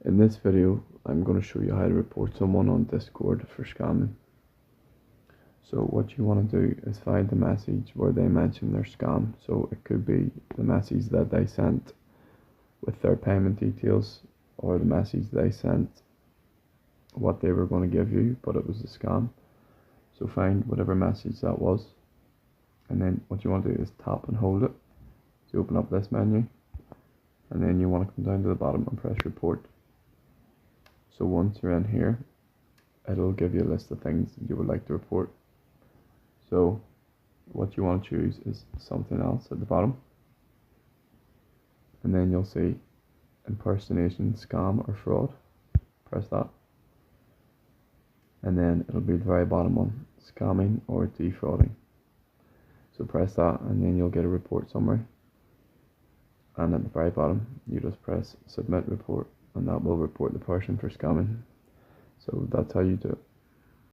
In this video, I'm going to show you how to report someone on Discord for scamming. So what you want to do is find the message where they mention their scam. So it could be the message that they sent with their payment details, or the message they sent what they were going to give you, but it was a scam. So find whatever message that was, and then what you want to do is tap and hold it to open up this menu, and then you want to come down to the bottom and press report. So once you're in here, it'll give you a list of things that you would like to report. So what you want to choose is something else at the bottom, and then you'll see impersonation, scam or fraud. Press that, and then it'll be the very bottom one, scamming or defrauding. So press that, and then you'll get a report summary, and at the very bottom you just press submit report, and that will report the person for scamming. So that's how you do it.